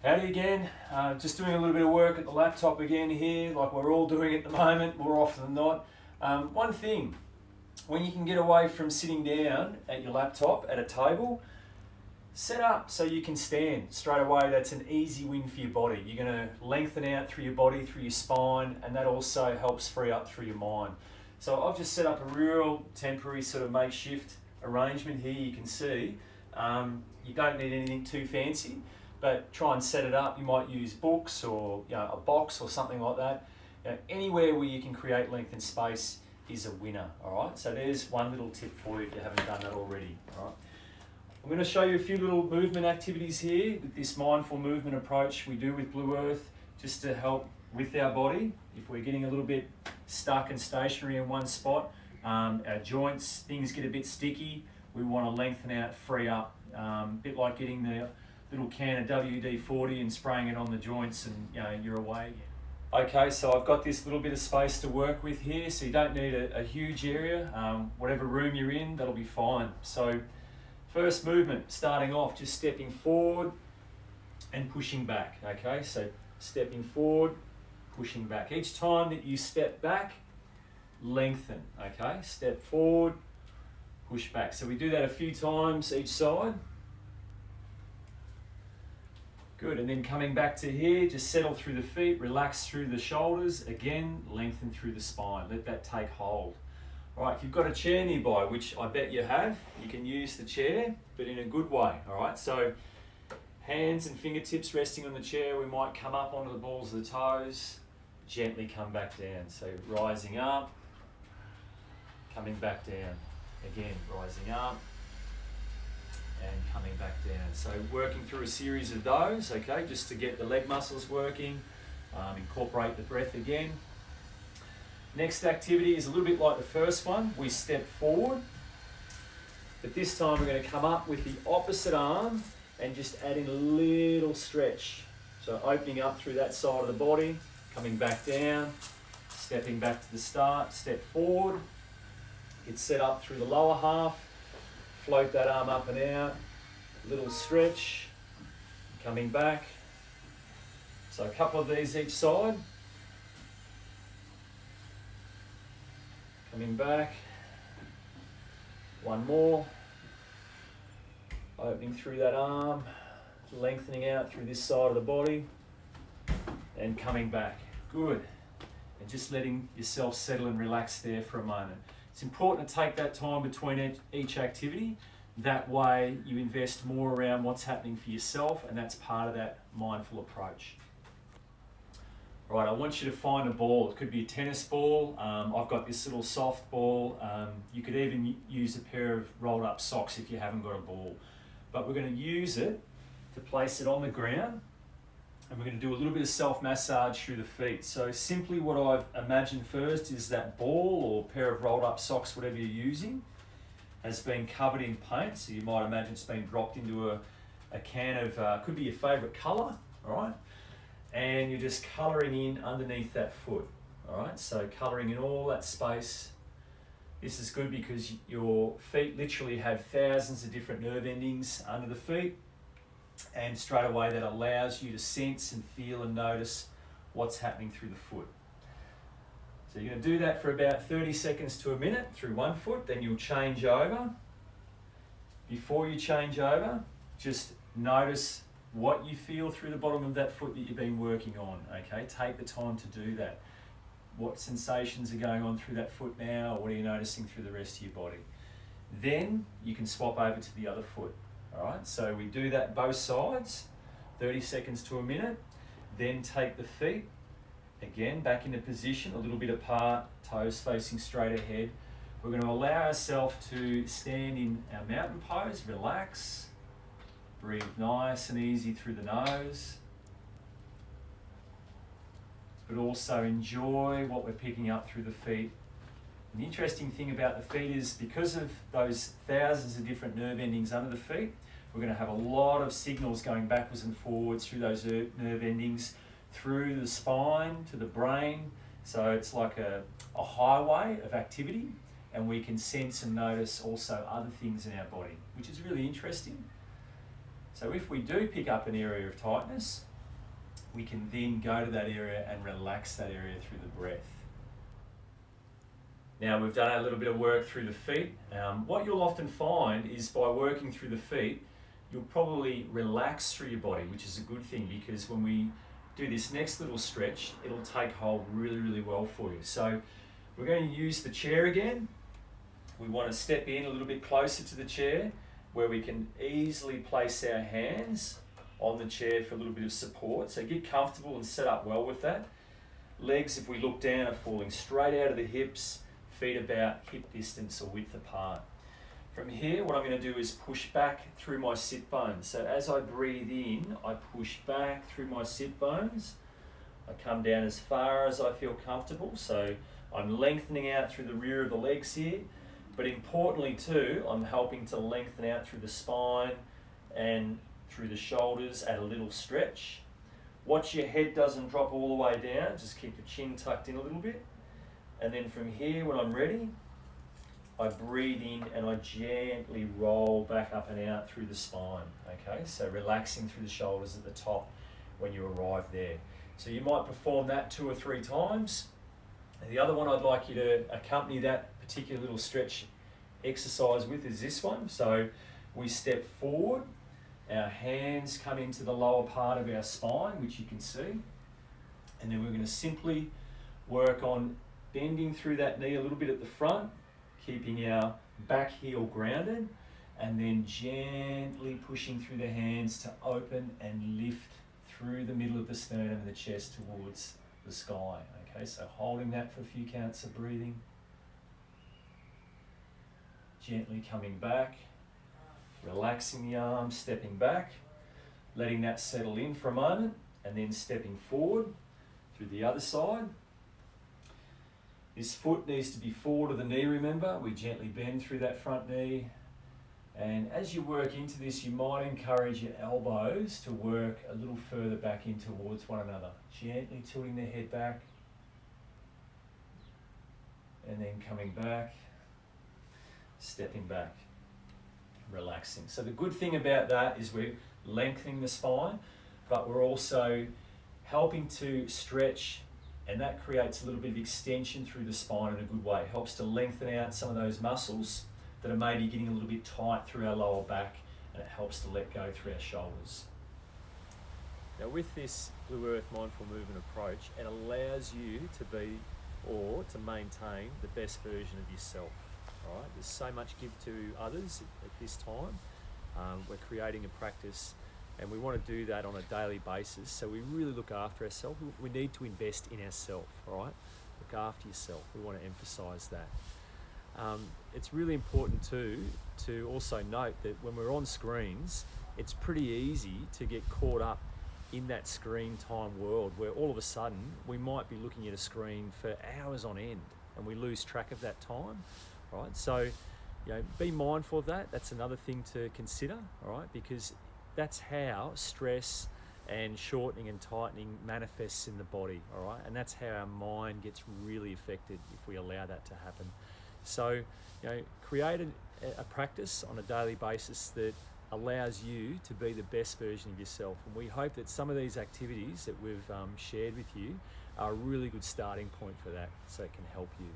Howdy again. Just doing a little bit of work at the laptop again here, like we're all doing at the moment, more often than not. One thing, when you can get away from sitting down at your laptop at a table, set up so you can stand straight away. That's an easy win for your body. You're going to lengthen out through your body, through your spine, and that also helps free up through your mind. So I've just set up a real temporary sort of makeshift arrangement here. You can see you don't need anything too fancy, but try and set it up. You might use books or a box or something like that. Anywhere where you can create length and space is a winner. All right. So there's one little tip for you if you haven't done that already. All right. I'm going to show you a few little movement activities here with this mindful movement approach we do with Blue Earth, just to help with our body. If we're getting a little bit stuck and stationary in one spot, our joints, things get a bit sticky. We want to lengthen out, free up, a bit like getting the little can of WD-40 and spraying it on the joints, and you're away. Okay, so I've got this little bit of space to work with here, so you don't need a huge area. Whatever room you're in, that'll be fine. So first movement, starting off, just stepping forward and pushing back. Okay, so stepping forward, pushing back. Each time that you step back, lengthen. Okay, step forward, push back. So we do that a few times each side. Good, and then coming back to here, just settle through the feet, relax through the shoulders, again, lengthen through the spine, let that take hold. All right, if you've got a chair nearby, which I bet you have, you can use the chair, but in a good way, all right? So hands and fingertips resting on the chair, we might come up onto the balls of the toes, gently come back down. So rising up, coming back down, again, rising up, and coming back down. So working through a series of those, okay, just to get the leg muscles working, incorporate the breath again. Next activity is a little bit like the first one. We step forward, but this time we're going to come up with the opposite arm and just adding a little stretch. So opening up through that side of the body, coming back down, stepping back to the start, step forward, get set up through the lower half, float that arm up and out, little stretch, coming back. So a couple of these each side. Coming back. One more. Opening through that arm, lengthening out through this side of the body, and coming back. Good. And just letting yourself settle and relax there for a moment. It's important to take that time between each activity. That way you invest more around what's happening for yourself, and that's part of that mindful approach. All right, I want you to find a ball. It could be a tennis ball. I've got this little soft ball. You could even use a pair of rolled up socks if you haven't got a ball. But we're going to use it to place it on the ground, and we're going to do a little bit of self-massage through the feet. So simply what I've imagined first is that ball or pair of rolled up socks, whatever you're using, has been covered in paint. So you might imagine it's been dropped into a can of, could be your favourite colour, all right? And you're just colouring in underneath that foot, all right? So colouring in all that space. This is good because your feet literally have thousands of different nerve endings under the feet, and straight away that allows you to sense and feel and notice what's happening through the foot. So you're going to do that for about 30 seconds to a minute through one foot, then you'll change over. Before you change over, just notice what you feel through the bottom of that foot that you've been working on, okay? Take the time to do that. What sensations are going on through that foot now? What are you noticing through the rest of your body? Then you can swap over to the other foot, all right? So we do that both sides, 30 seconds to a minute, then take the feet, again, back into position, a little bit apart, toes facing straight ahead. We're going to allow ourselves to stand in our mountain pose, relax, breathe nice and easy through the nose, but also enjoy what we're picking up through the feet. And the interesting thing about the feet is because of those thousands of different nerve endings under the feet, we're going to have a lot of signals going backwards and forwards through those nerve endings, through the spine to the brain. So it's like a highway of activity, and we can sense and notice also other things in our body, which is really interesting. So if we do pick up an area of tightness, we can then go to that area and relax that area through the breath. Now we've done a little bit of work through the feet. What you'll often find is by working through the feet, you'll probably relax through your body, which is a good thing, because when we do this next little stretch, it'll take hold really, really well for you. So we're going to use the chair again. We want to step in a little bit closer to the chair where we can easily place our hands on the chair for a little bit of support. So get comfortable and set up well with that. Legs, if we look down, are falling straight out of the hips, feet about hip distance or width apart. From here, what I'm going to do is push back through my sit bones. So as I breathe in, I push back through my sit bones. I come down as far as I feel comfortable. So I'm lengthening out through the rear of the legs here. But importantly too, I'm helping to lengthen out through the spine and through the shoulders at a little stretch. Watch your head doesn't drop all the way down. Just keep the chin tucked in a little bit. And then from here, when I'm ready, I breathe in and I gently roll back up and out through the spine. Okay, so relaxing through the shoulders at the top when you arrive there. So you might perform that 2 or 3 times. And the other one I'd like you to accompany that particular little stretch exercise with is this one. So we step forward, our hands come into the lower part of our spine, which you can see. And then we're going to simply work on bending through that knee a little bit at the front, keeping our back heel grounded, and then gently pushing through the hands to open and lift through the middle of the sternum and the chest towards the sky. Okay, so holding that for a few counts of breathing. Gently coming back, relaxing the arms, stepping back, letting that settle in for a moment, and then stepping forward through the other side. This foot needs to be forward of the knee, remember. We gently bend through that front knee. And as you work into this, you might encourage your elbows to work a little further back in towards one another. Gently tilting the head back. And then coming back, stepping back, relaxing. So the good thing about that is we're lengthening the spine, but we're also helping to stretch, and that creates a little bit of extension through the spine in a good way. It helps to lengthen out some of those muscles that are maybe getting a little bit tight through our lower back, and it helps to let go through our shoulders. Now with this Blue Earth Mindful Movement approach, it allows you to be or to maintain the best version of yourself. All right? There's so much give to others at this time. We're creating a practice and we want to do that on a daily basis, so we really look after ourselves. We need to invest in ourselves, all right? Look after yourself. We want to emphasise that. It's really important too to also note that when we're on screens, it's pretty easy to get caught up in that screen time world where all of a sudden we might be looking at a screen for hours on end and we lose track of that time, right? So, be mindful of that. That's another thing to consider, all right? Because that's how stress and shortening and tightening manifests in the body, all right? And that's how our mind gets really affected if we allow that to happen. So, create a practice on a daily basis that allows you to be the best version of yourself. And we hope that some of these activities that we've shared with you are a really good starting point for that, so it can help you.